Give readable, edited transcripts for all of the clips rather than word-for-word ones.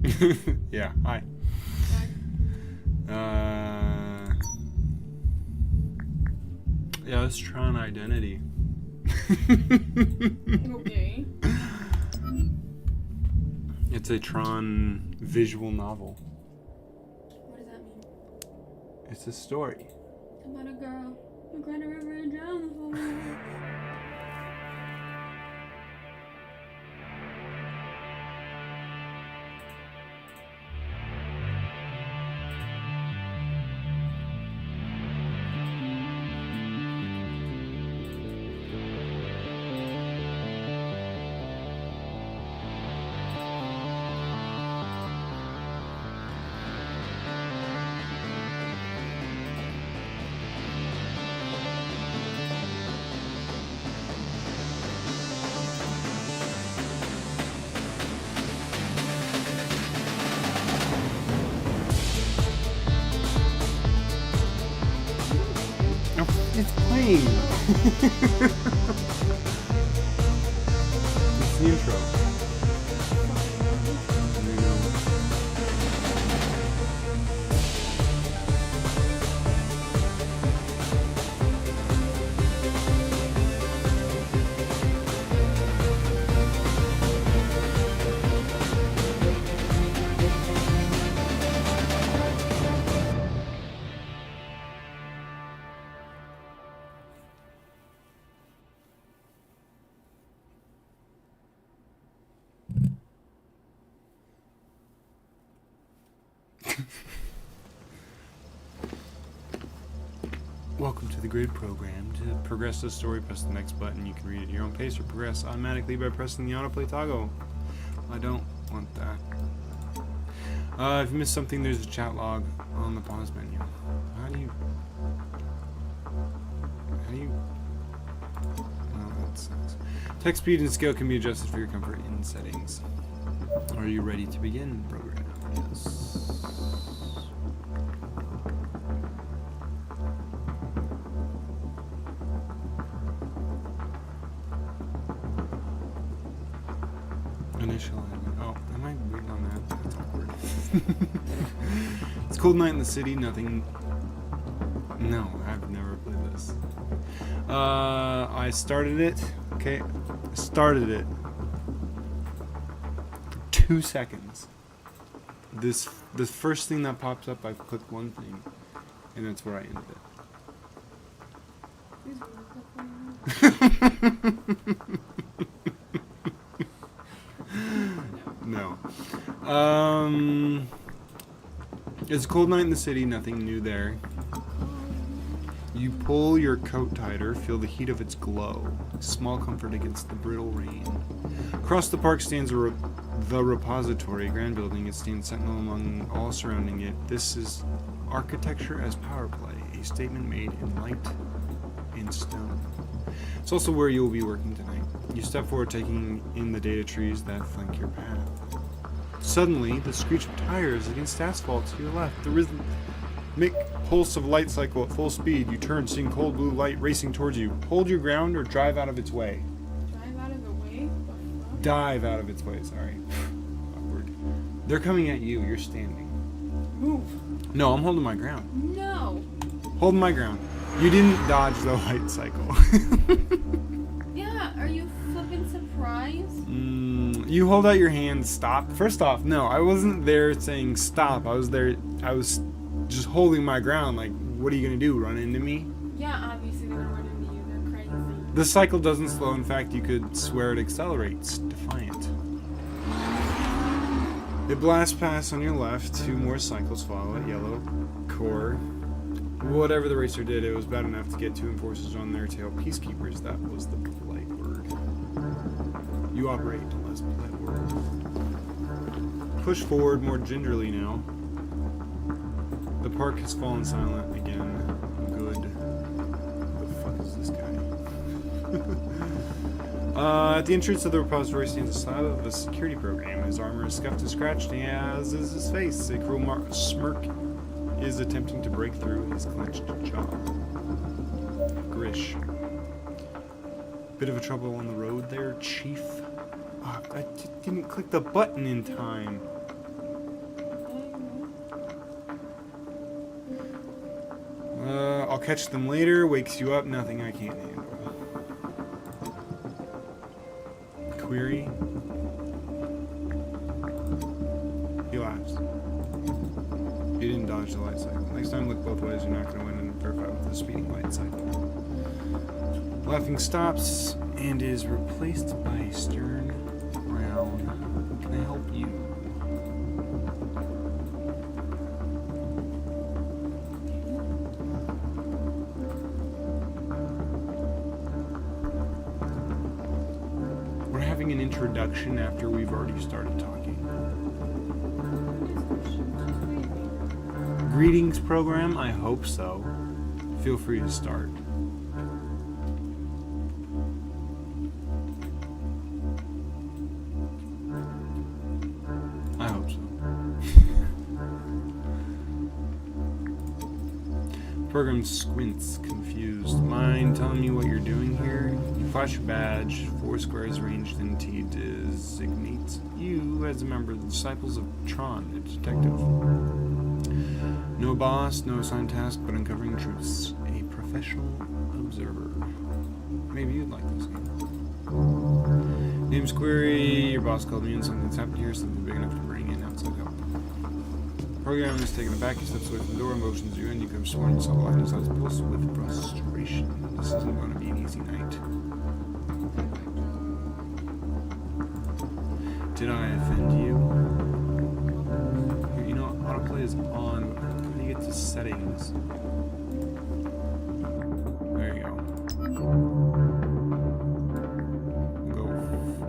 Yeah, hi. Yeah, it's Tron Identity. Okay. It's a Tron visual novel. What does that mean? It's a story. About a girl who cried a river and drowned the whole world. It's playing. It's the intro. Welcome to the grid program. To progress the story, press the next button. You can read it at your own pace or progress automatically by pressing the autoplay toggle. I don't want that. If you missed something, there's a chat log on the pause menu. How do you... Oh, that sucks. Text speed and scale can be adjusted for your comfort in settings. Are you ready to begin, program? Yes. Initializing. Oh, am I waiting on that? That's awkward. It's cold night in the city. Nothing. No, I've never played this. I started it. Okay, I started it for 2 seconds. The first thing that pops up, I click one thing, and that's where I ended it. No. It's a cold night in the city, nothing new there. You pull your coat tighter, feel the heat of its glow. Small comfort against the brittle rain. Across the park stands the repository, a grand building. It stands sentinel among all surrounding it. This is architecture as power play, a statement made in light and stone. It's also where you will be working tonight. You step forward, taking in the data trees that flank your path. Suddenly, the screech of tires against asphalt to your left. The rhythmic pulse of light cycle at full speed. You turn, seeing cold blue light racing towards you. Hold your ground or drive out of its way. Drive out of the way? Dive out of its way, sorry. Awkward. They're coming at you. You're standing. Move. No, I'm holding my ground. No. Holding my ground. You didn't dodge the light cycle. Yeah, are you flipping surprised? You hold out your hand, stop. First off, no, I wasn't there saying stop. I was just holding my ground. Like, what are you going to do, run into me? Yeah, obviously they're gonna run into you. They're crazy. The cycle doesn't slow. In fact, you could swear it accelerates. Defiant. It blasts past on your left. 2 more cycles follow it. Yellow. Core. Whatever the racer did, it was bad enough to get 2 enforcers on their tail. Peacekeepers, that was the polite word. You operate less polite word. Push forward more gingerly now. The park has fallen silent again. Good. Who the fuck is this guy? At the entrance of the repository stands a slab of a security program. His armor is scuffed and scratched, as is his face. A cruel smirk is attempting to break through his clenched jaw. Grish. Bit of a trouble on the road there, Chief. I didn't click the button in time. I'll catch them later. Wakes you up. Nothing I can't handle. Query. He laughs. You didn't dodge the light cycle. Next time, look both ways. You're not going to win in a fair fight with the speeding light cycle. Laughing stops and is replaced by stern frown. Can I help you? We're having an introduction after we've already started talking. Greetings program? I hope so. Feel free to start. I hope so. Program squints, confused. Mind telling me what you're doing here? You flash your badge. 4 squares ranged in T designates you as a member of the Disciples of Tron, a detective. No boss, no assigned task, but uncovering truths. A professional observer. Maybe you'd like this game. Name's Query. Your boss called me in. Something's happened here. Something big enough to bring in outside help. Program is taken aback. He steps away from the door, motions you in. You come sworn. You saw the light in his eyes pulse with frustration. This isn't going to be an easy night. Did I offend you? You know, autoplay is on. How do you get to settings? There you go. Go 4,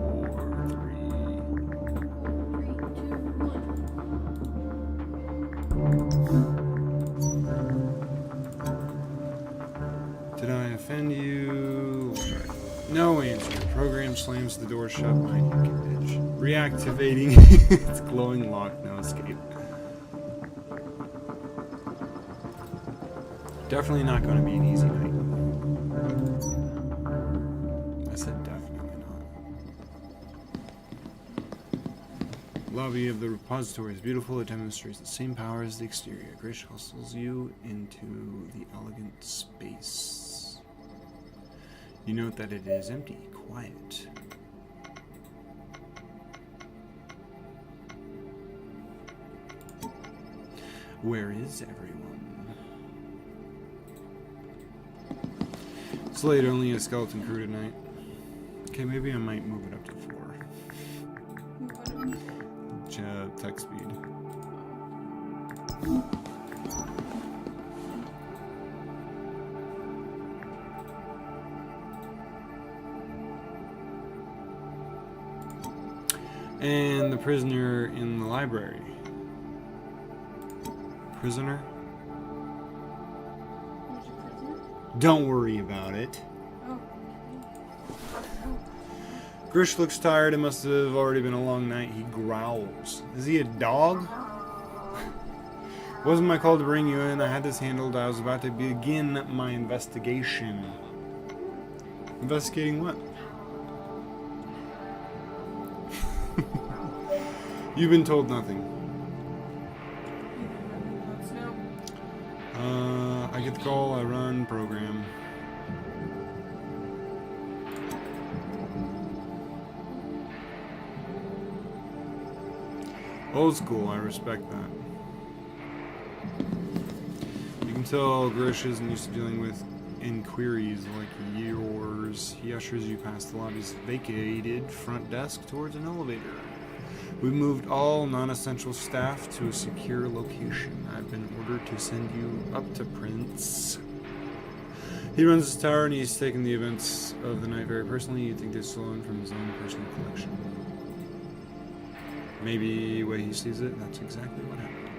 3. Did I offend you? Let's try it. No answer. Program slams the door shut behind you, bitch. Reactivating its glowing lock. No escape. Definitely not going to be an easy night. I said definitely not. Lobby of the repository is beautiful. It demonstrates the same power as the exterior. Grace hustles you into the elegant space. You note that it is empty, quiet. Where is everyone? It's late, only a skeleton crew tonight. Okay, maybe I might move it up to 4. Text speed. And the prisoner in the library. Prisoner? Don't worry about it. Oh. Grish looks tired. It must have already been a long night. He growls. Is he a dog? Wasn't my call to bring you in. I had this handled. I was about to begin my investigation. Investigating what? You've been told nothing. I get the call, I run, program. Old school, I respect that. You can tell Grish isn't used to dealing with inquiries like yours. He ushers you past the lobby's vacated front desk towards an elevator. We've moved all non-essential staff to a secure location. I've been ordered to send you up to Prince. He runs his tower and he's taken the events of the night very personally. You'd think they're stolen from his own personal collection. Maybe the way he sees it, that's exactly what happened.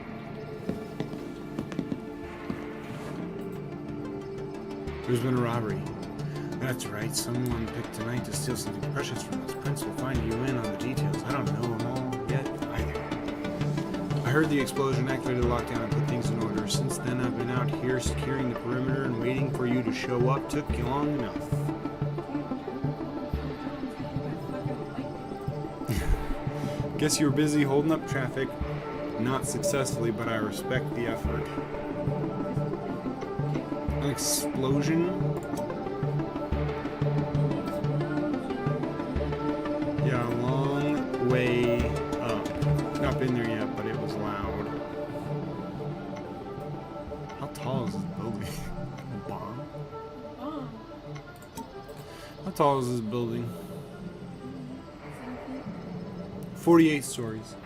There's been a robbery. That's right, someone picked tonight to steal something precious from us. Prince will find you in on the details. I don't know them all yet either. I heard the explosion, activated the lockdown, and put things in order. Since then, I've been out here securing the perimeter and waiting for you to show up. Took you long enough. Guess you were busy holding up traffic. Not successfully, but I respect the effort. An explosion? Yeah, a long way up. Not been there yet, but it was loud. How tall is this building? A bomb? Oh. How tall is this building? 48 stories.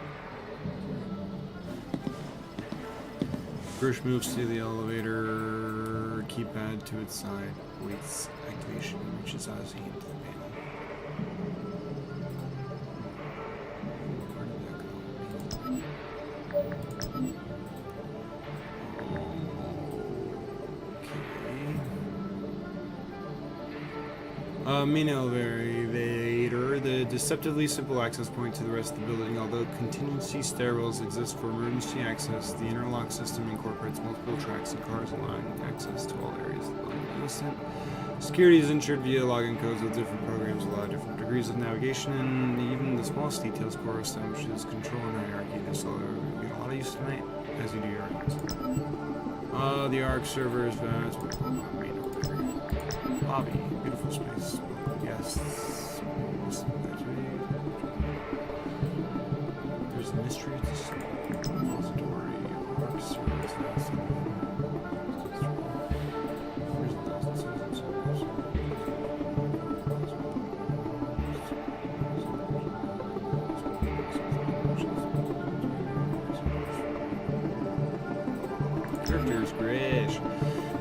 Grish moves to the elevator, keypad to its side, waits activation, reaches out his hand to the panel. Where did that go? Okay. Main elevator, the deceptively simple access point to the rest of the building. Although contingency stairwells exist for emergency access, the interlock system incorporates multiple tracks and cars allowing access to all areas of the building. Instant security is ensured via login codes with different programs, allow different degrees of navigation, and even the smallest details core establishes control and hierarchy. This will get a lot of use tonight as you do your arguments. The ARC server is vast. Main elevator. Lobby, beautiful space. Yes. There's a mystery at this repository. ARC server is vast. Characters, Grish.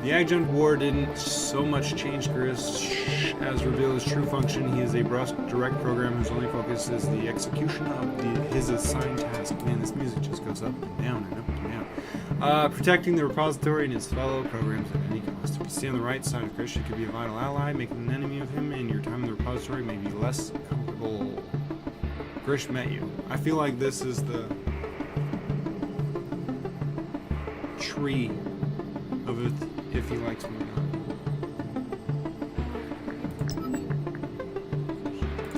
The adjunct war didn't so much change Grish as reveal his true function. He is a brusque, direct program whose only focus is the execution of his assigned task. Man, this music just goes up and down and up and down. Protecting the repository and his fellow programs at any cost. If you stay on the right side of Grish, you could be a vital ally. Making an enemy of him and your time in the repository may be less comfortable. Grish met you. I feel like this is the tree of it, if he likes me or not.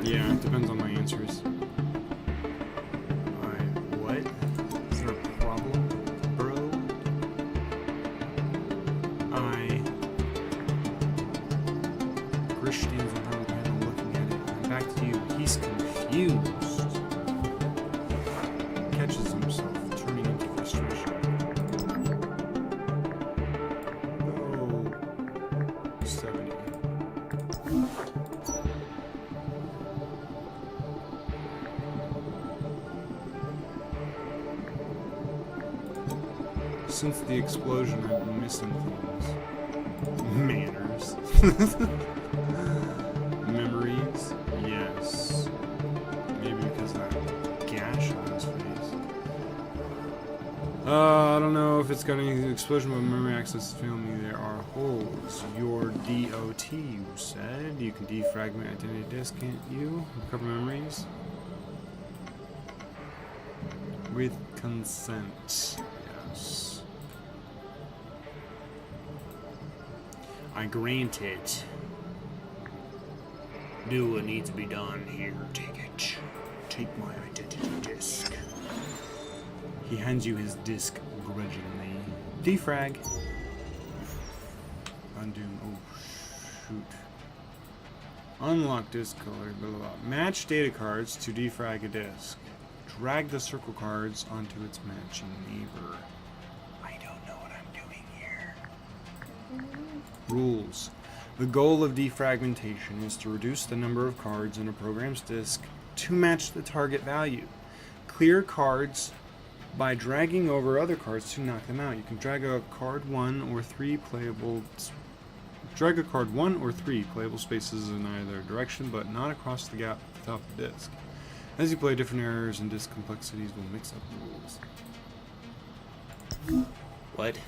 Yeah, it depends on my answers. What? Is there a problem, bro? Grish stands in front of the panel looking at it, and back to you. He's confused. Catches himself, turning into frustration. Since the explosion, I've been missing things. Manners. Memories? Yes. Maybe because of that gash on his face. I don't know if it's got any explosion, but memory access is failing me. There are holes. Your DOT, you said. You can defragment identity disk, can't you? Recover memories? With consent. Yes. I grant it. Do what needs to be done here. Take it. Take my identity disk. He hands you his disk grudgingly. Defrag. Undo. Oh, shoot. Unlock disk color. Blah, blah, blah. Match data cards to defrag a disk. Drag the circle cards onto its matching neighbor. I don't know what I'm doing here. Rules. The goal of defragmentation is to reduce the number of cards in a program's disk to match the target value. Clear cards by dragging over other cards to knock them out. You can drag a card one or three playable spaces in either direction, but not across the gap at the top of the disk. As you play, different errors and disk complexities will mix up the rules. What?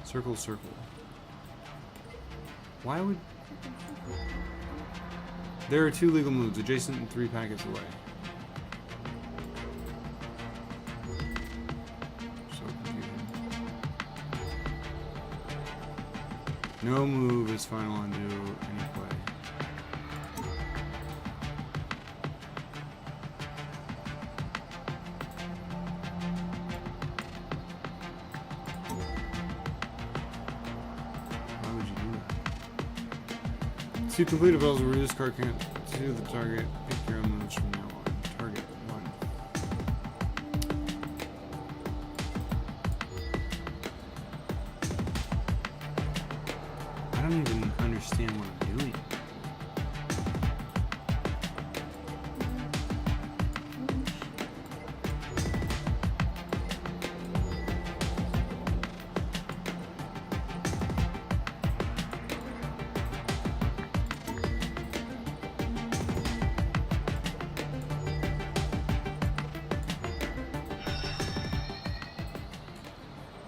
Circle, circle. Why would... There are 2 legal moves, adjacent and 3 packets away. So confusing. No move is final undo any play. To complete a puzzle, where this card can't to the target. Pick your own moves from now on. Target 1. I don't even understand what I'm doing.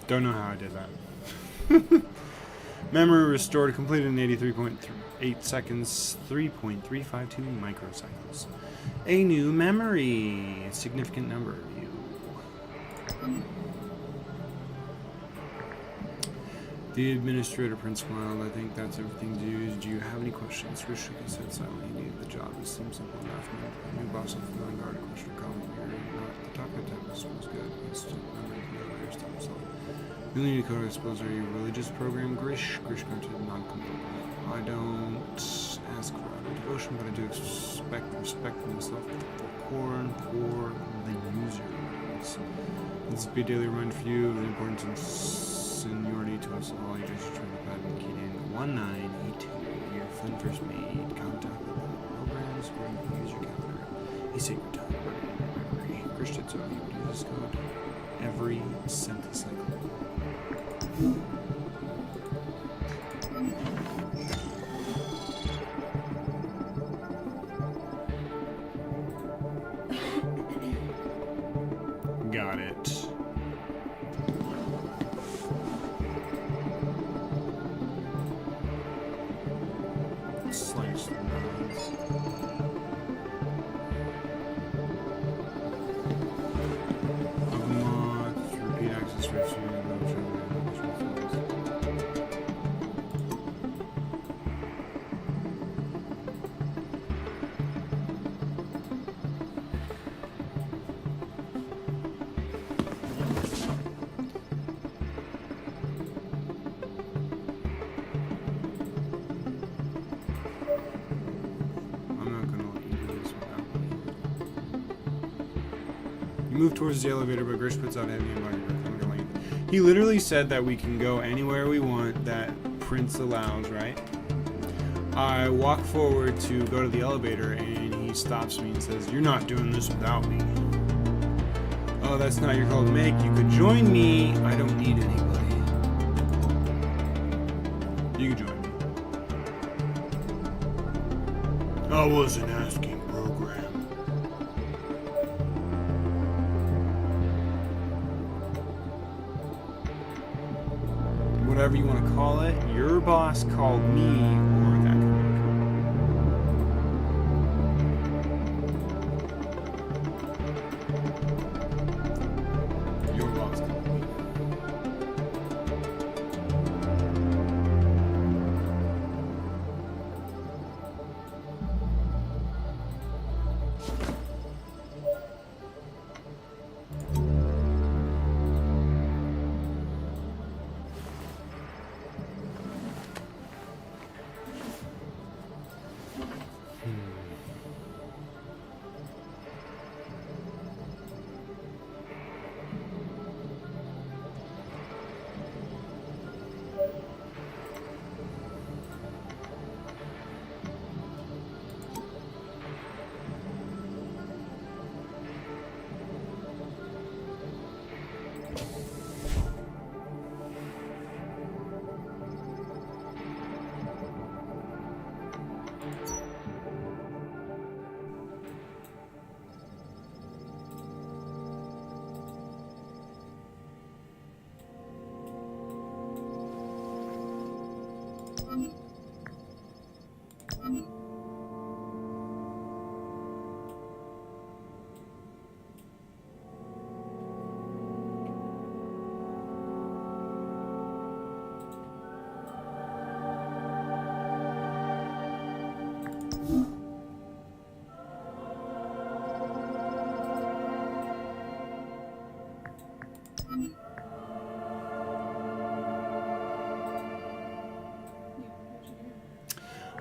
Don't know how I did that. Memory restored, completed in 83.8 seconds, 3.352 microcycles. A new memory. Significant number. View. The administrator Prince smiled. I think that's everything to use. Do you have any questions? Chris shook his head silently. He needed the job. It seemed simple enough. New boss of the vanguard. A question comment here. Not the top of the tempest was good. Instant memory to know where to stop himself. You need to code, I suppose. Are you a religious program, Grish? Grish grunted non-committal. I don't ask for utter devotion, but I do expect respect for myself for core and for the users. This will be a daily reminder for you of the importance and seniority to us all. You just try to pad and key in 1982. Your Flynn first made contact with the programs where you can use your calendar. A sacred time. Grish did so. He would use this code every centicycle. Got it. Slice the nuts. Of mods, repeat access rates. Move towards the elevator, but Grish puts out heavy and body breath. He literally said that we can go anywhere we want that Prince allows, right? I walk forward to go to the elevator and he stops me and says, "You're not doing this without me." Oh, that's not your call to make. You could join me. I don't need anybody. You could join me. I wasn't asking, program. Whatever you want to call it, your boss called me, or that could work. Your boss called me.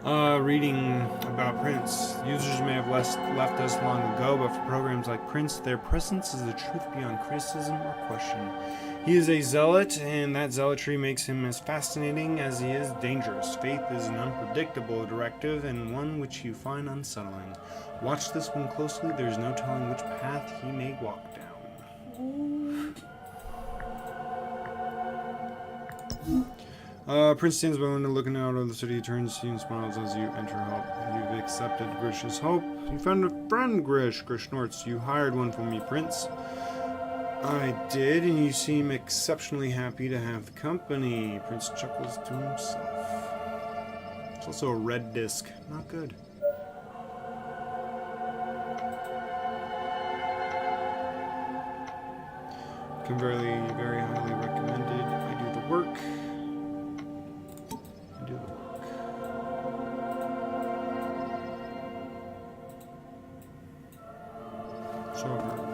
Reading about Prince. Users may have left us long ago, but for programs like Prince, their presence is the truth beyond criticism or question. He is a zealot, and that zealotry makes him as fascinating as he is dangerous. Faith is an unpredictable directive, and one which you find unsettling. Watch this one closely. There's no telling which path he may walk down. Prince stands by the window looking out over the city. He turns to you and smiles as you enter help. You've accepted Grish's hope. You found a friend, Grish. Grish snorts. You hired one for me, Prince. I did, and you seem exceptionally happy to have company. Prince chuckles to himself. It's also a red disc. Not good. Very highly recommended. I do the work. So welcome.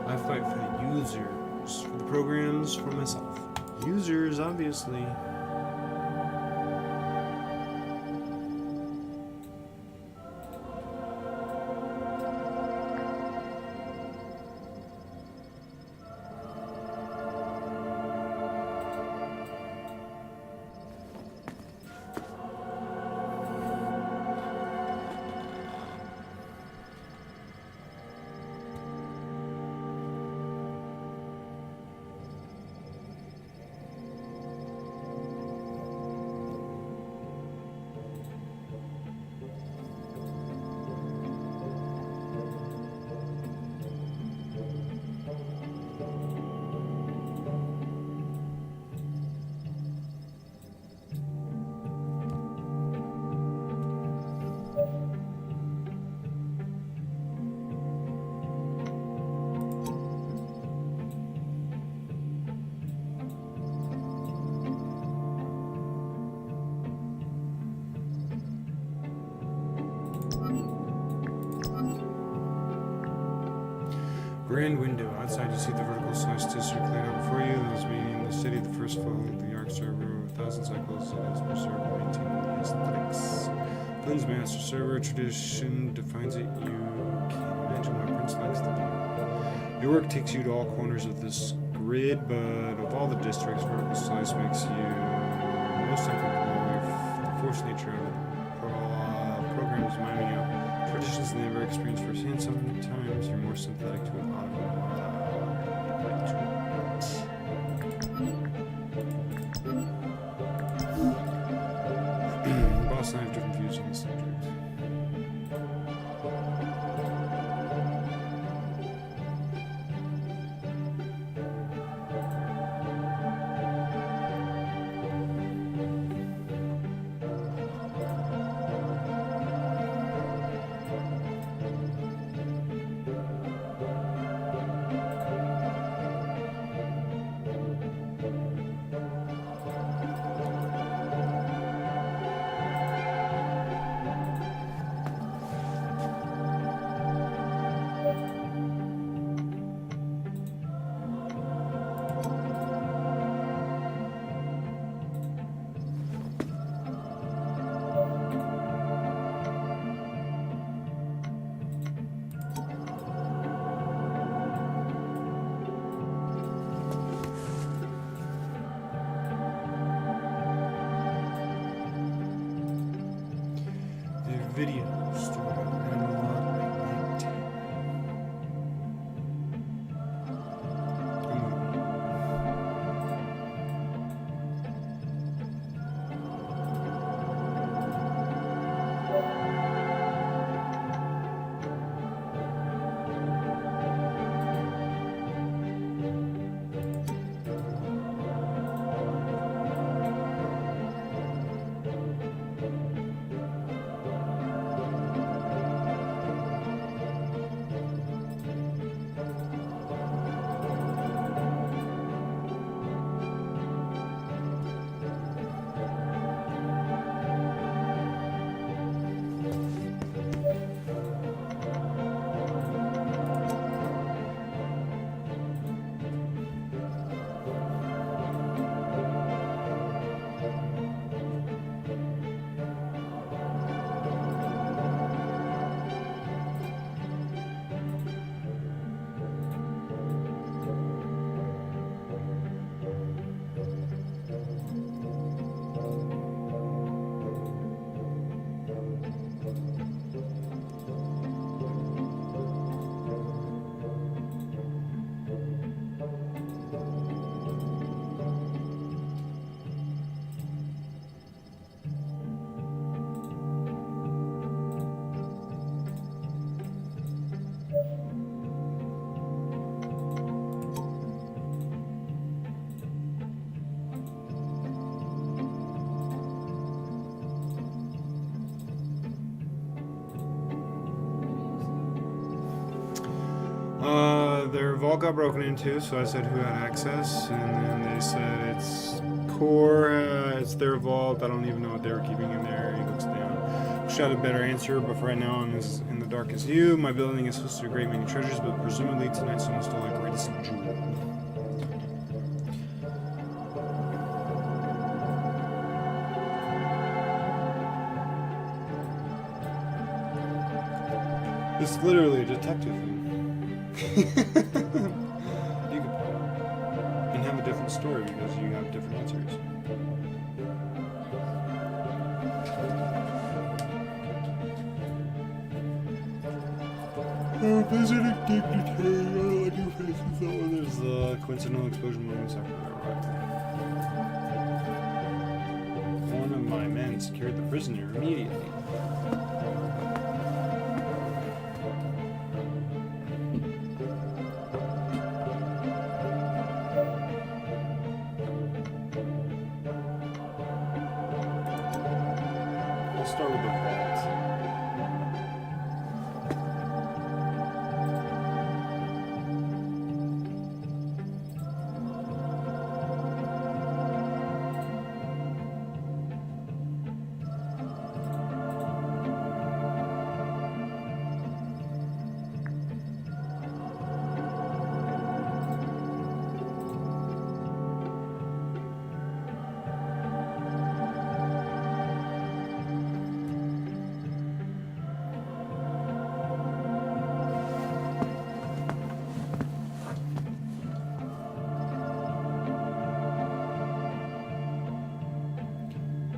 I fight for the users, for the programs, for myself. Users, obviously. Grand window. Outside you see the vertical slice district laid out before you. Those meaning the city, the first floor of the Ark server with 1,000 cycles. It is preserved and maintained the aesthetics. Flynn's master server tradition defines it. You can't imagine why Prince likes the view. Your work takes you to all corners of this grid, but of all the districts, vertical slice makes you most uncomfortable with the forced nature of the programs miming out traditions they never experienced firsthand. Sometimes you're more sympathetic to an Boss and I have different views on the subject. Videos to analog vault got broken into, so I said who had access, and then they said it's core, it's their vault. I don't even know what they were keeping in there. He looks down. Wish I had a better answer, but for right now I'm as in the dark as you. My building is supposed to be great many treasures, but presumably tonight someone stole our greatest jewel. It's literally a detective thing. You could play it and have a different story because you have different answers. Visiting dignitary, I do faces that one. There's the coincidental explosion moments after their arrival. One of my men secured the prisoner immediately. I'll start with the vault.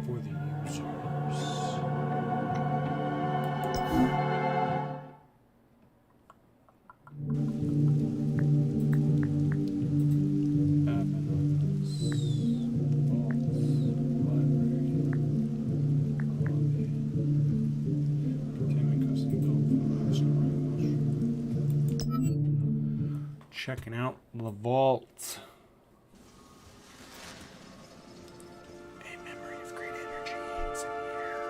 For the users. Checking out the vault. A memory of great energy is in here.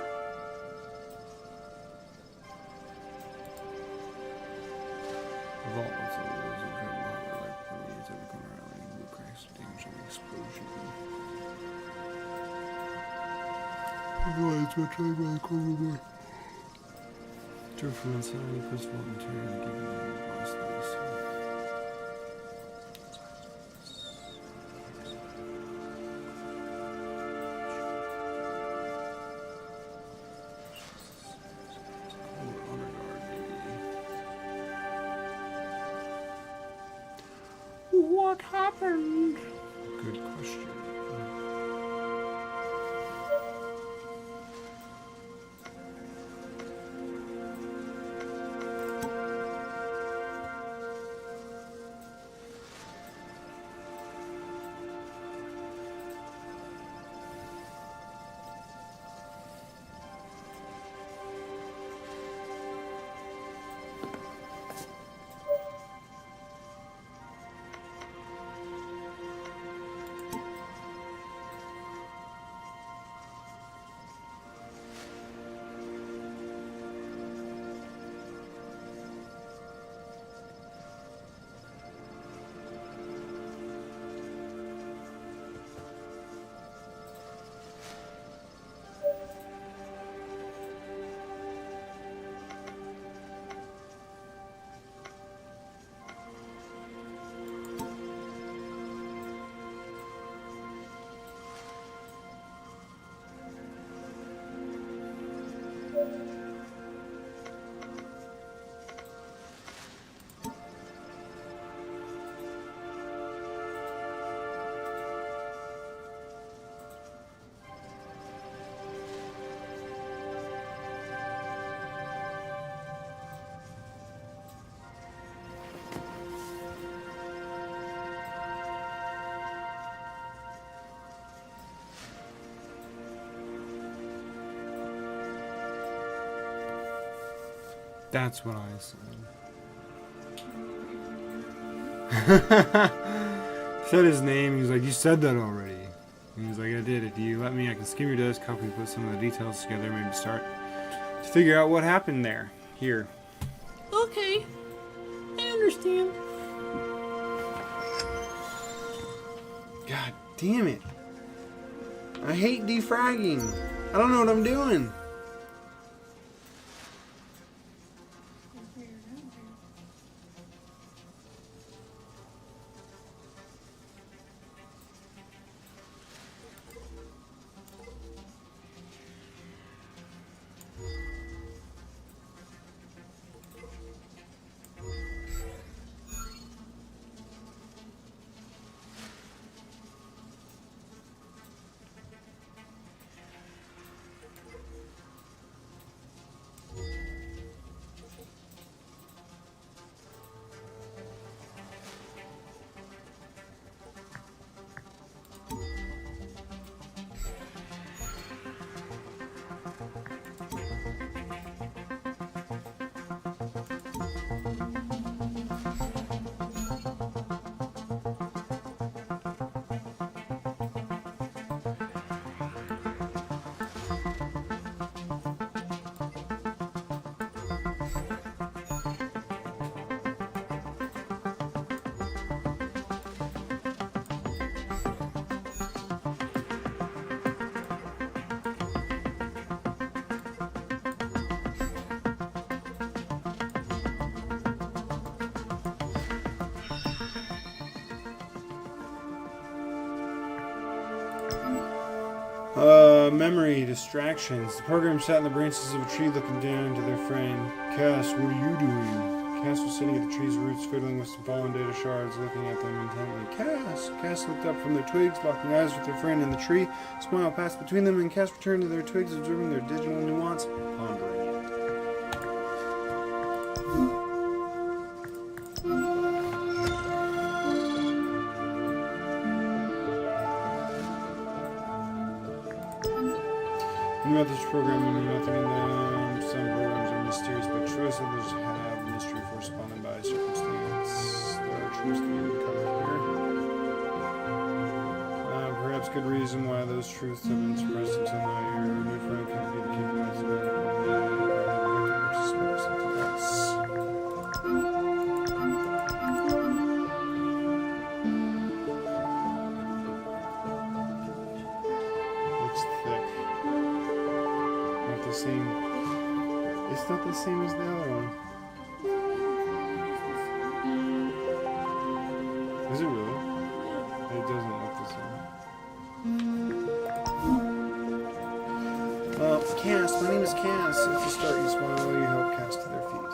The vault looks like it was incredible how like remains every corner alley, blue cracks, damage and explosion. Otherwise, we're trying by the corner more. Drew from inside the first vault interior and gave me the last place. What happened? Good question. That's what I said. Said his name. He was like, "You said that already." And he was like, "I did. If you let me, I can skim your disk, help me put some of the details together, maybe start to figure out what happened there. Here." Okay. I understand. Damn it. I hate defragging. I don't know what I'm doing. Memory distractions. The program sat in the branches of a tree looking down to their friend. Cass, what are you doing? Cass was sitting at the tree's roots, fiddling with some fallen data shards, looking at them intently. Cass! Cass looked up from their twigs, locking eyes with their friend in the tree. A smile passed between them, and Cass returned to their twigs, observing their digital nuance, pondering it. About this program, you know nothing in them. Some programs are mysterious by choice, others have mystery corresponding by circumstance. There are truths to be uncovered here. Perhaps good reason why those truths have been suppressed until now. Your new friend can be the capabilities of it. Something else. Same. It's not the same as the other one. Is it really? It doesn't look the same. Cass, my name is Cass. If you start, you smile, you help Cass to their feet.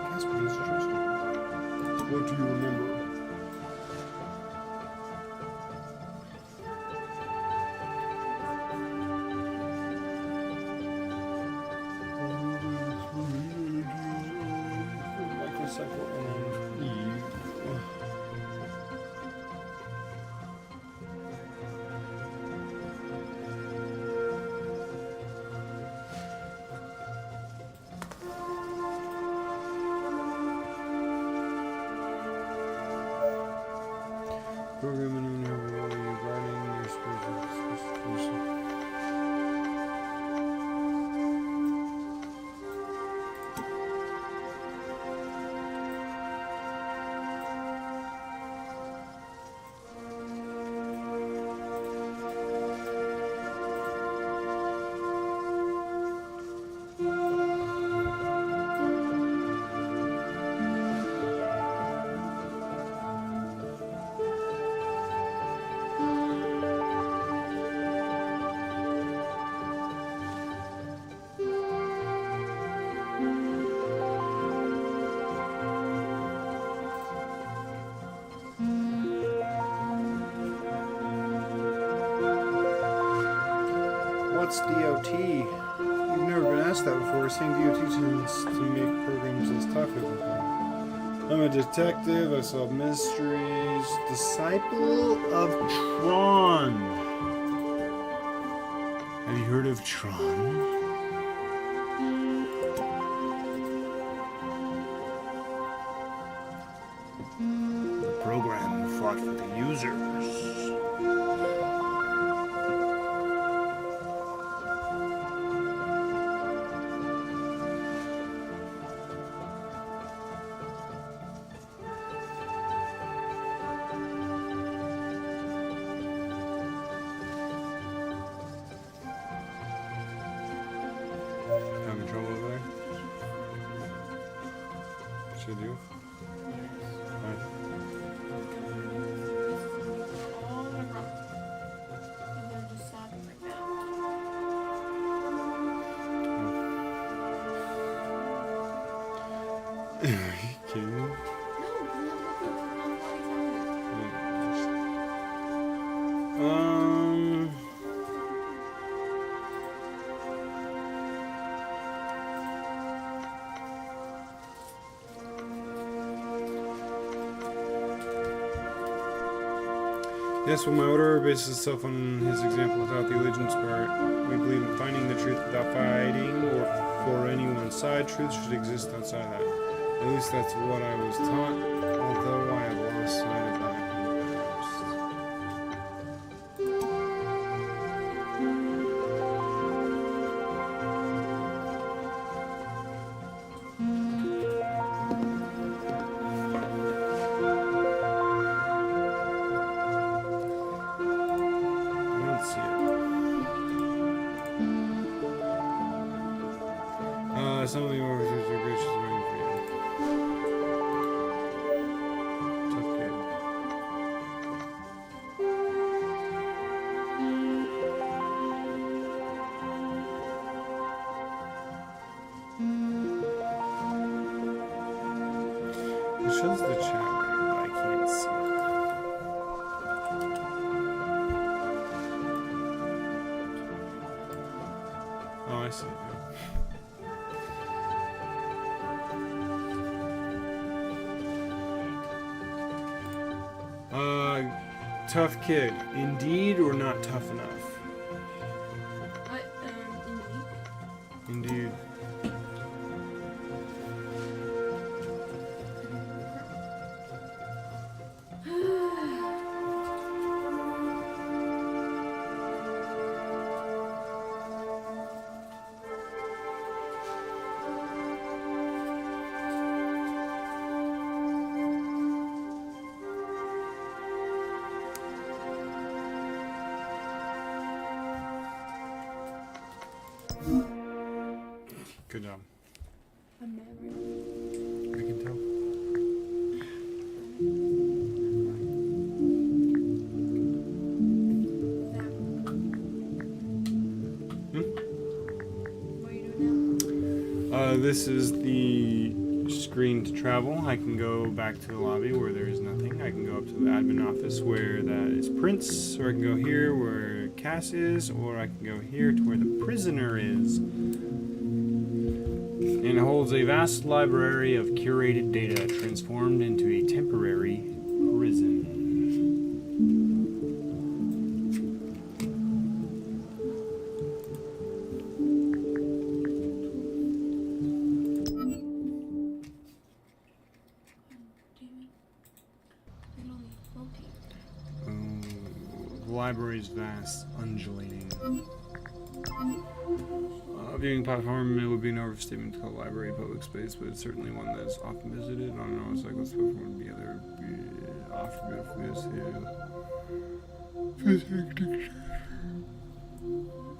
Cass begins to trust you. What do you remember? Programming regarding your spiritual. What's DOT? You've never been asked that before. Saying DOT tends to make programs less talkative. I'm a detective. I solve mysteries. Disciple of Tron. Have you heard of Tron? The program fought for the users. actually do? Why? All the way wrong. And then just stop it like that. Are you kidding me? No, you have to put it on Yes, well, my order bases itself on his example without the allegiance part. We believe in finding the truth without fighting or for anyone's side. Truth should exist outside that. At least that's what I was taught, although I have lost sight of that. Some of the officers are gracious running for you. Tough kid. It shows the chat right, but I can't see it. Oh, I see it now. Tough kid. Indeed or not tough enough? Indeed. Indeed. Good job. I'm mad right I can tell. What are you doing now? This is the screen to travel. I can go back to the lobby where there is nothing. I can go up to the admin office where that is Prince, or I can go here where Cass is, or I can go here to where the prisoner is. And it holds a vast library of curated data transformed into a temporary prison. The library is vast, undulating. Viewing platform, it would be an overstatement to call the library a public space, but it's certainly one that is often visited. I don't know, it's like let's put one together. Offer beautiful views here.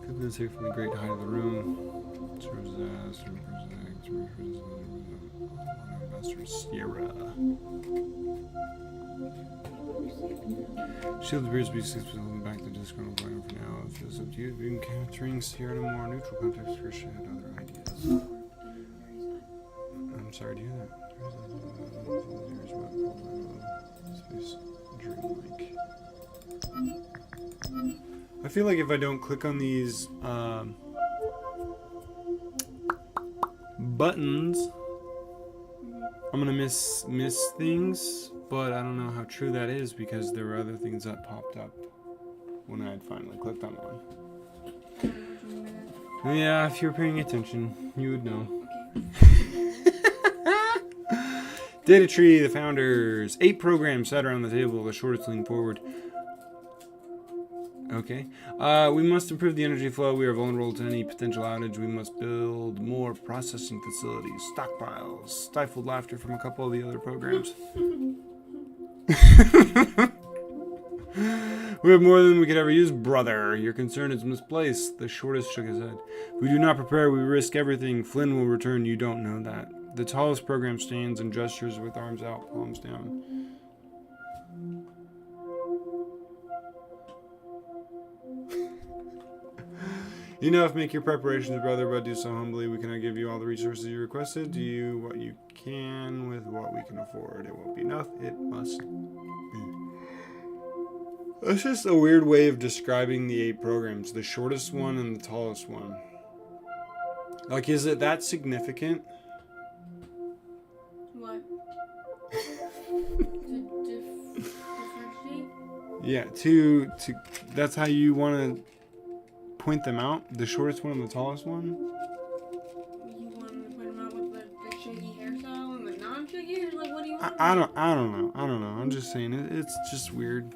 Could this here from the great height of the room. Serves as Master Sierra. Shield appears to be 6% holding back the disgruntled player for now. If it's up to you, you can capturing Sierra in a more neutral context for should other ideas. I'm sorry to hear that. Here's what space dreamlike. I feel like if I don't click on these buttons, I'm gonna miss things. But I don't know how true that is because there were other things that popped up when I had finally clicked on one. Yeah, if you were paying attention, you would know. Data tree, the founders. 8 programs sat around the table, the shortest leaned forward. Okay. We must improve the energy flow. We are vulnerable to any potential outage. We must build more processing facilities, stockpiles. Stifled laughter from a couple of the other programs. We have more than we could ever use, brother. Your concern is misplaced. The shortest shook his head. If we do not prepare, we risk everything. Flynn will return. You don't know that. The tallest program stands and gestures with arms out, palms down. Enough, make your preparations, brother, but do so humbly. We cannot give you all the resources you requested. Do what you can with what we can afford. It won't be enough. It must be. That's just a weird way of describing the 8 programs. The shortest one and the tallest one. Like, is it that significant? What? Differentiate? Yeah, that's how you want to point them out? The shortest one and the tallest one? You want to put them out with the shaggy hairstyle and the non-shaggy hair? Like, what do you want? I don't know. I'm just saying it's just weird.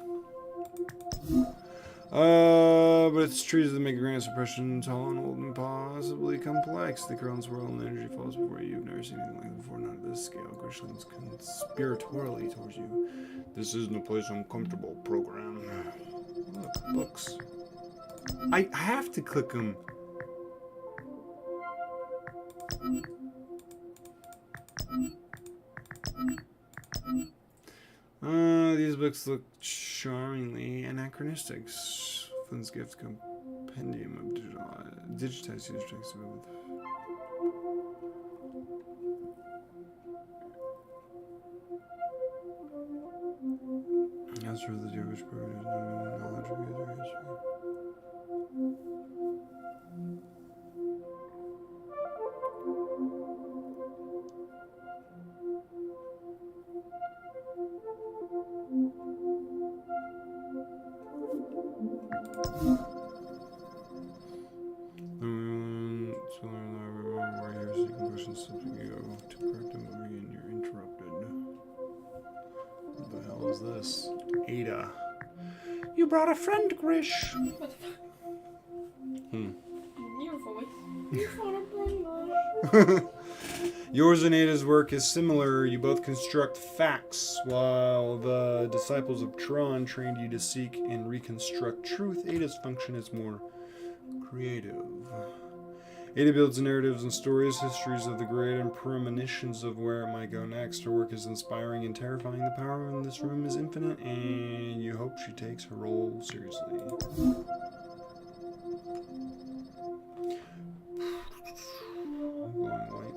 But it's trees that make a grand suppression tall and old and possibly complex. The current swirl and energy falls before you. You've never seen anything like it before, not at this scale. Grishlands conspiratorially towards you. This isn't a place I'm comfortable, program. Look, books. I have to click them. These books look charmingly anachronistic. Flynn's gift compendium of digitized user text with. As for the Jewish program, knowledge of user history. This Ada. You brought a friend, Grish. What the fuck? Your voice. You brought a friend, Yours and Ada's work is similar. You both construct facts, while the disciples of Tron trained you to seek and reconstruct truth. Ada's function is more creative. Ada builds narratives and stories, histories of the great, and premonitions of where it might go next. Her work is inspiring and terrifying. The power in this room is infinite, and you hope she takes her role seriously. Glowing light.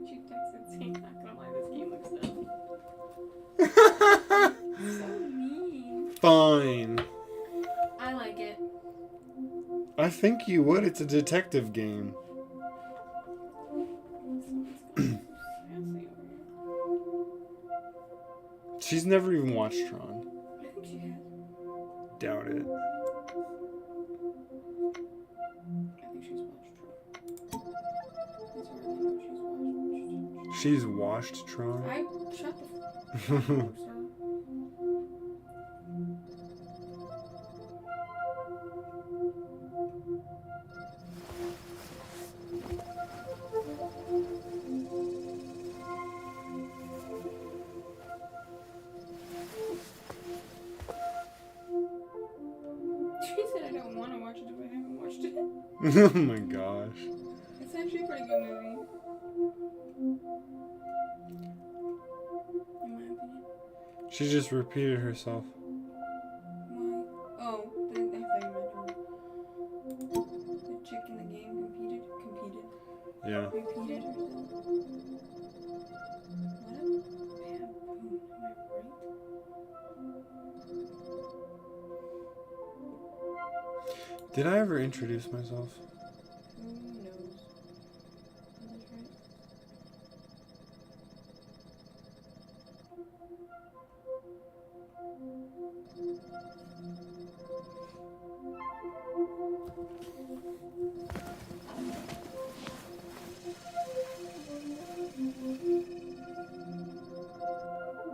She texted saying, not gonna lie, this game looks dumb. So mean. Fine. I like it. I think you would. It's a detective game. She's never even watched Tron. I think she has. Doubt it. I think she's watched Tron. That's where I know She's watched Tron? Shut the fuck up, sir. She said I don't want to watch it if I haven't watched it. Oh my gosh. It's actually a pretty good movie. In my opinion. She just repeated herself. Why? Oh, I thought you meant the chick in the game competed. Yeah. Repeated herself. What a baboon. Am I right? Did I ever introduce myself? Who knows? Is this right?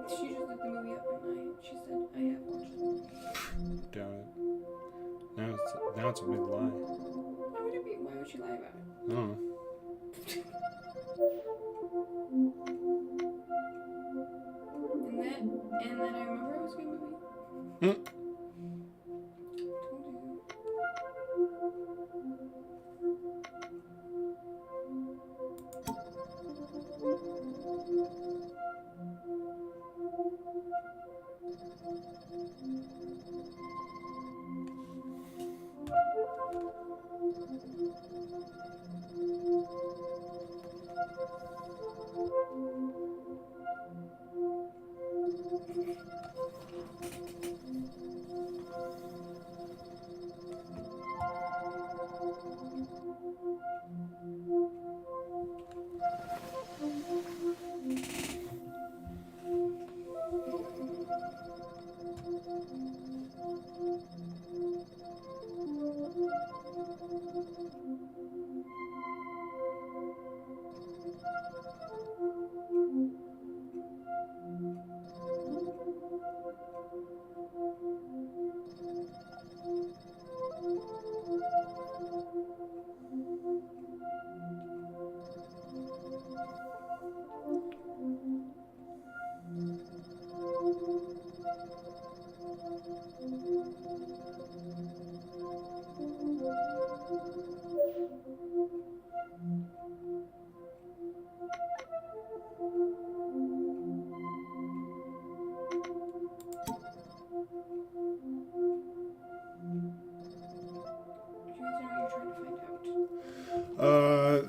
She just looked the movie up and she said I have watched it. Doubt it. Now it's a big lie. Why would she lie about it? I don't know. And then I remember it was a good movie. Hmm. Told you.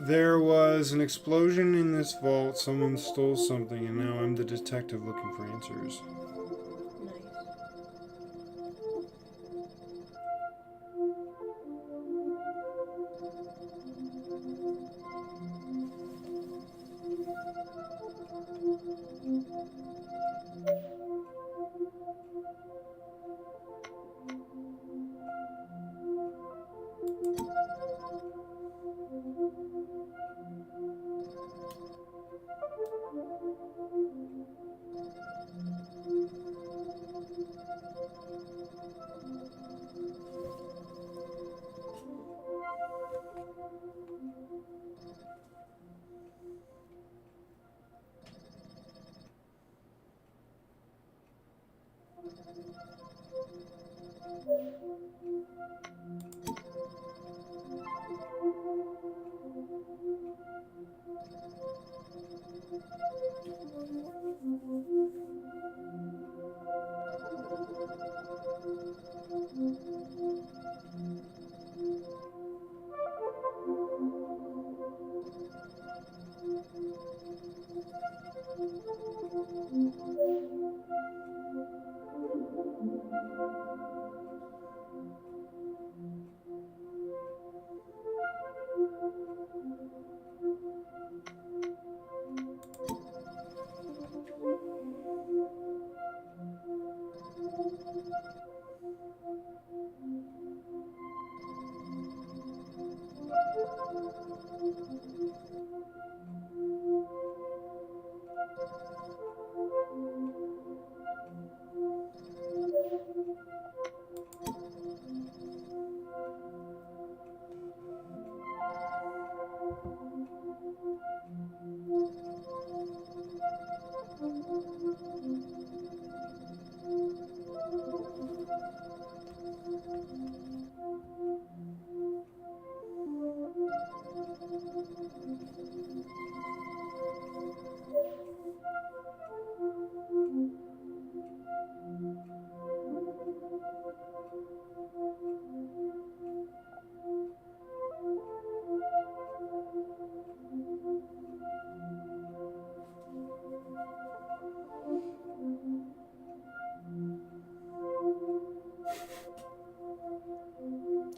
There was an explosion in this vault. Someone stole something, and now I'm the detective looking for answers.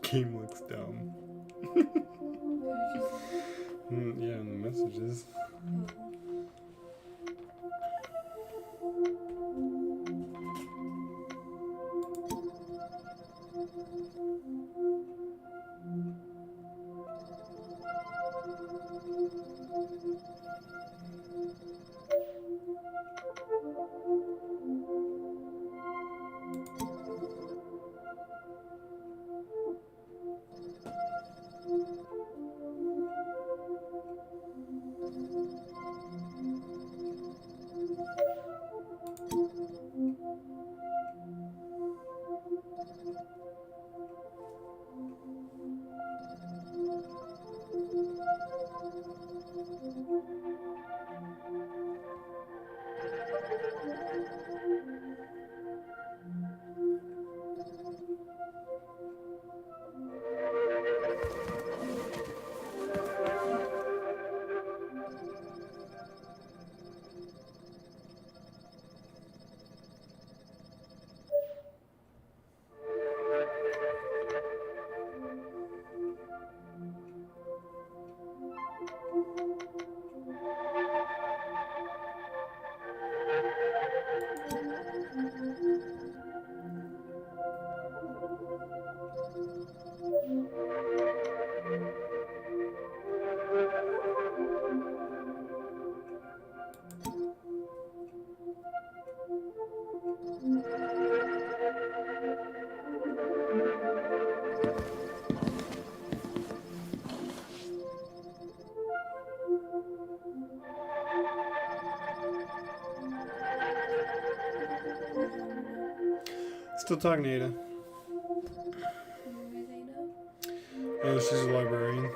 Game looks dumb. Yeah, in the messages. Still talking to Ada. Who is Ada? Oh, she's a librarian.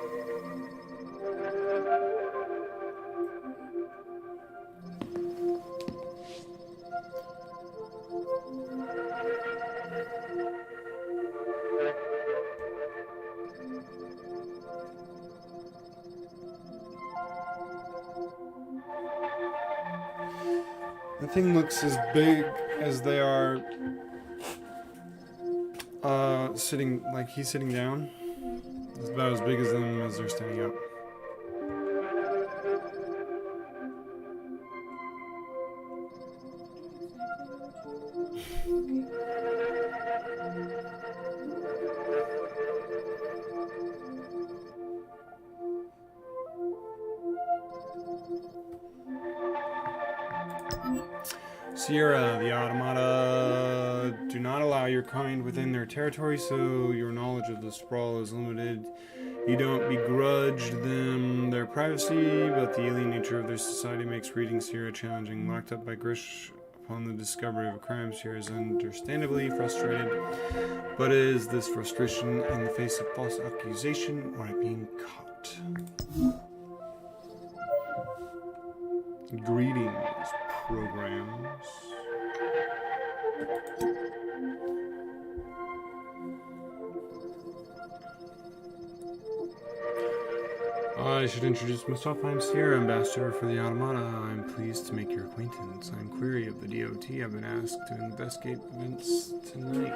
The thing looks as big as they are sitting, like he's sitting down. It's about as big as them as they're standing up. Sierra, the automata do not allow your kind within their territory, so your knowledge of the sprawl is limited. You don't begrudge them their privacy, but the alien nature of their society makes reading Sierra challenging. Locked up by Grish upon the discovery of a crime, Sierra is understandably frustrated. But is this frustration in the face of false accusation or at being caught? Greetings, programs. I should introduce myself. I'm Sierra, Ambassador for the Automata. I'm pleased to make your acquaintance. I'm Query of the DOT. I've been asked to investigate events tonight.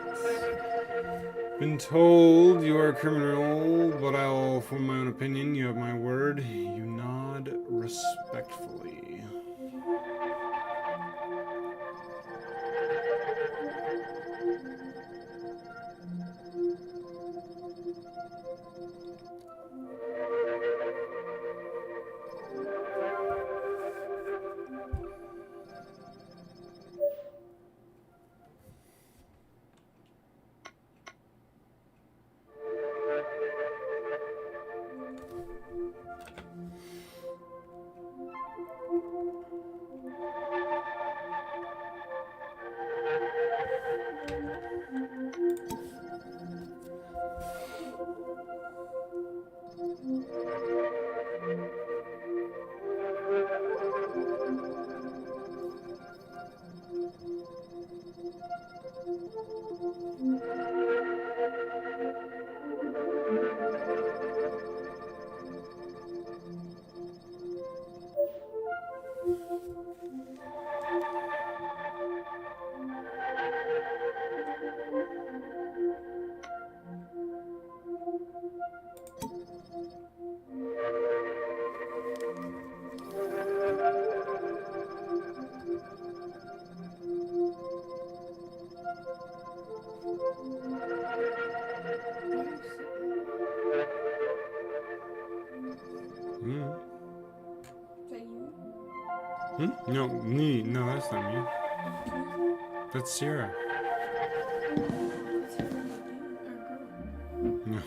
Been told you are a criminal, but I'll form my own opinion. You have my word. You nod respectfully. No, me. No, that's not me. That's Sierra. No.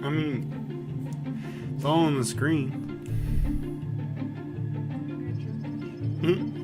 I mean, it's all on the screen. Hmm?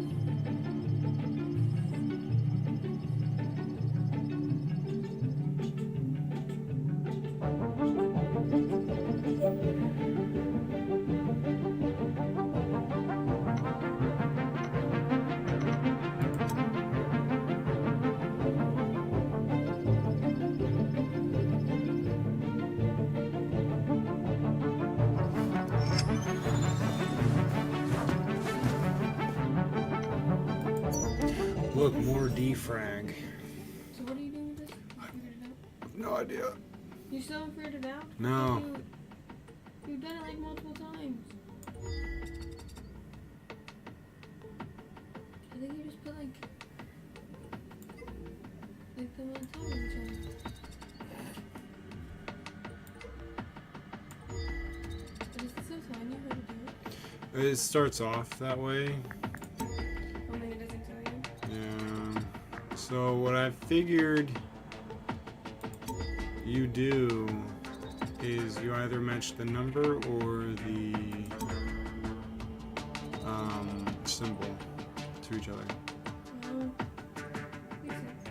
Look, more defrag. So what are you doing with this? You figured it out? No idea. You still haven't figured it out? No. You've done it like multiple times. I think you just put like them on top of each other. But is it so tiny how to do it? It starts off that way. Oh, maybe it doesn't tell you. Yeah. So what I figured you do is you either match the number or the symbol to each other. Makes sense.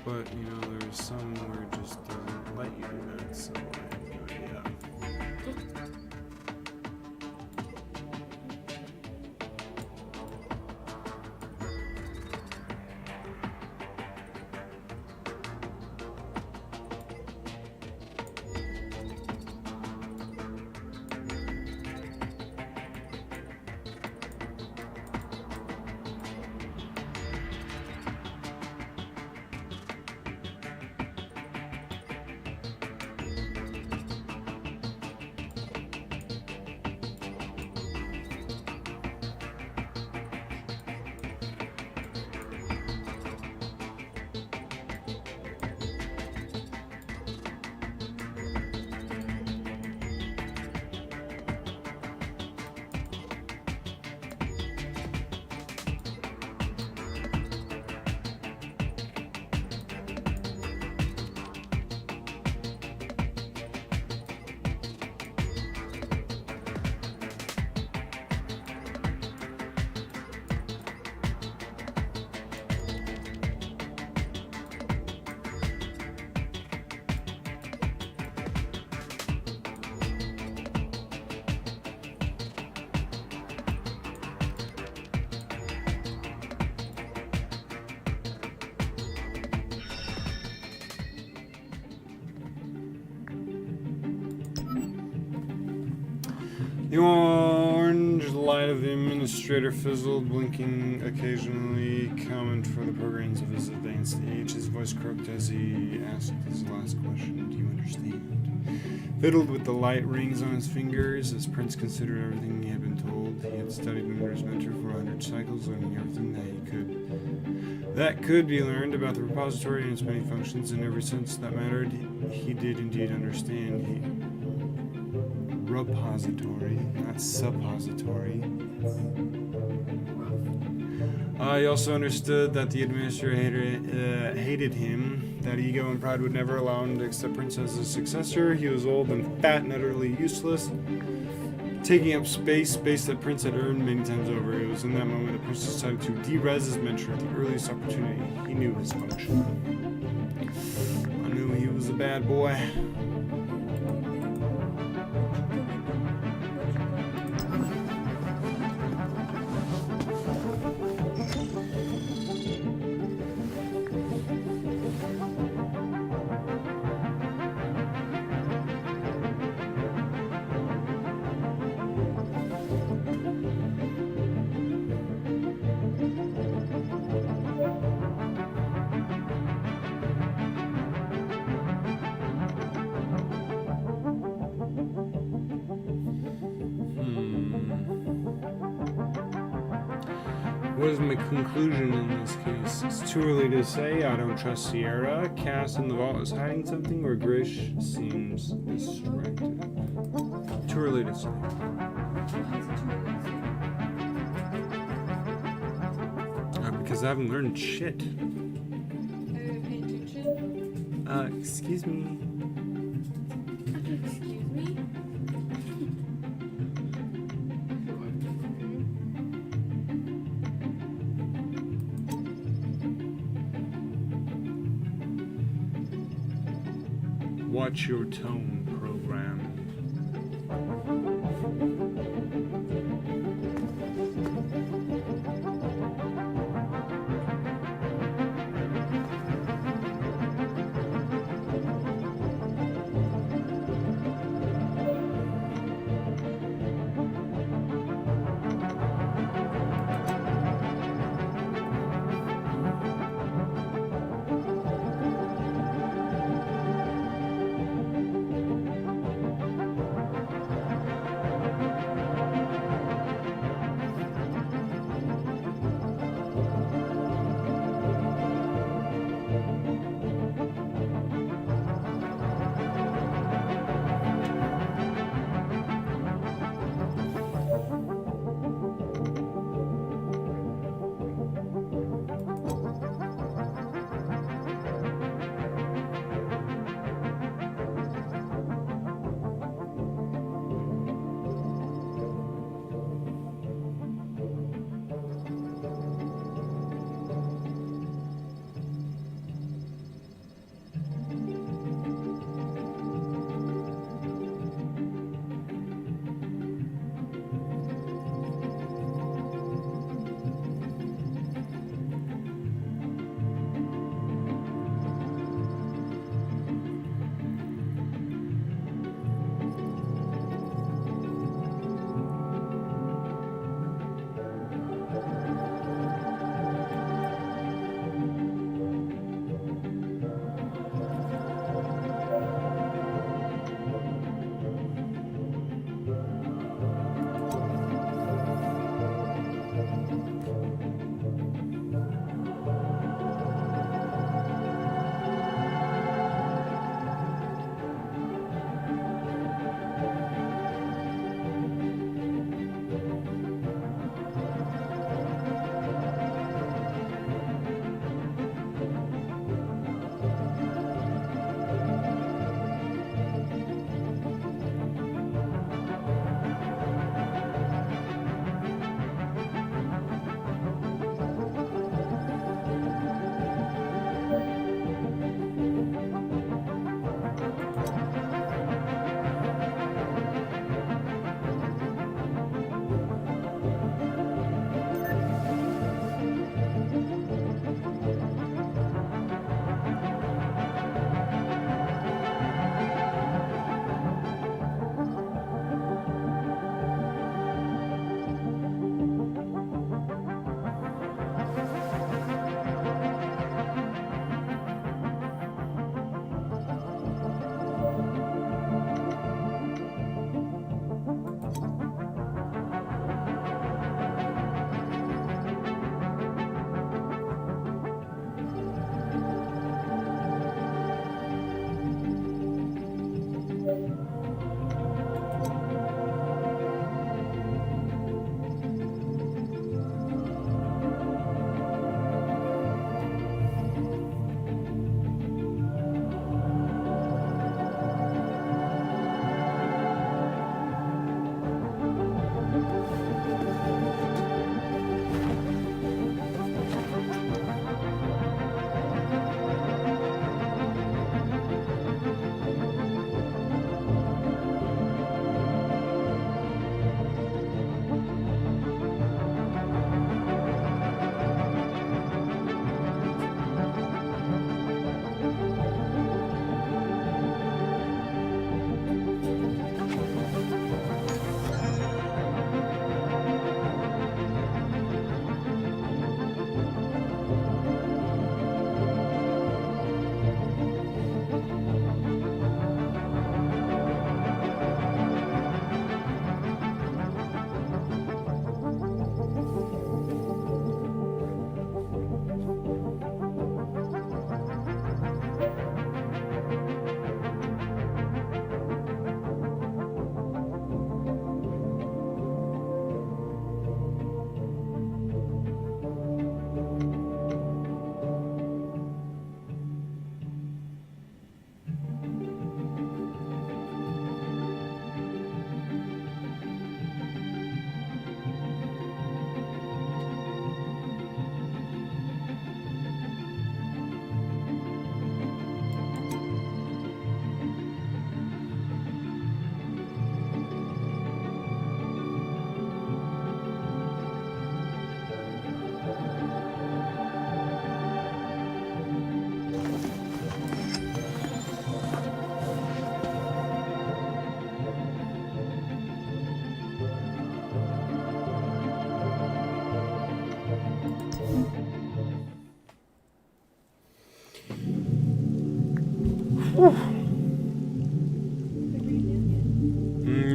But you know, there's some where it just doesn't let you do that, so I have no idea. The orange light of the administrator fizzled, blinking occasionally, common for the programs of his advanced age. His voice croaked as he asked his last question. Do you understand? Fiddled with the light rings on his fingers, as Prince considered everything he had been told. He had studied under his mentor for 100 cycles, learning everything that could be learned about the repository and its many functions. In every sense that mattered, he did indeed understand. Repository, not suppository. He also understood that the administrator hated him, that ego and pride would never allow him to accept Prince as his successor. He was old and fat and utterly useless, taking up space that Prince had earned many times over. It was in that moment that Prince decided to de-res his mentor at the earliest opportunity. He knew his function. I knew he was a bad boy. What is my conclusion in this case? It's too early to say. I don't trust Sierra. Cass in the vault is hiding something, or Grish seems distracted. Too early to say. Because I haven't learned shit. Pay attention. Excuse me. Excuse me? Watch your tone, program.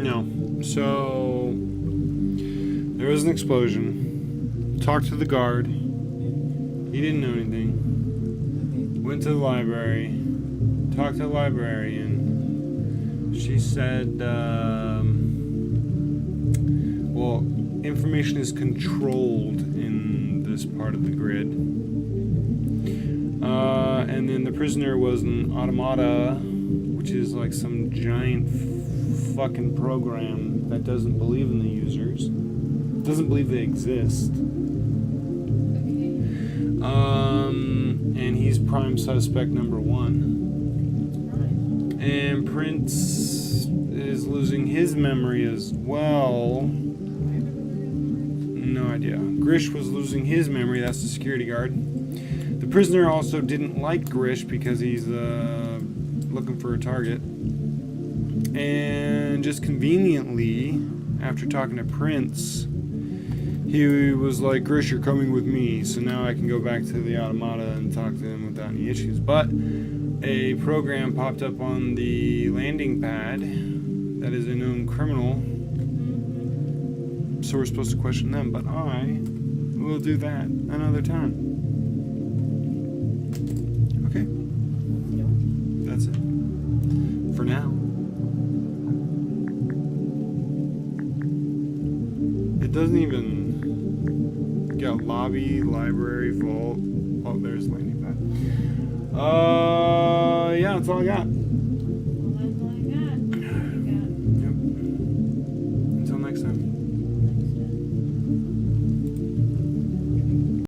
No. So there was an explosion. Talked to the guard. He didn't know anything. Went to the library. Talked to the librarian. She said, well, information is controlled in this part of the grid. And then the prisoner was an automata, which is like some giant fucking program that doesn't believe in the users. Doesn't believe they exist. And he's prime suspect number 1. And Prince is losing his memory as well. No idea. Grish was losing his memory. That's the security guard. The prisoner also didn't like Grish because he's looking for a target. And just conveniently, after talking to Prince, he was like, Grish, you're coming with me, so now I can go back to the automata and talk to him without any issues. But a program popped up on the landing pad that is a known criminal, so we're supposed to question them, but I will do that another time. Okay. That's it. For now. It doesn't even get lobby, library, vault. Oh, there's landing pad. Yeah, that's all I got.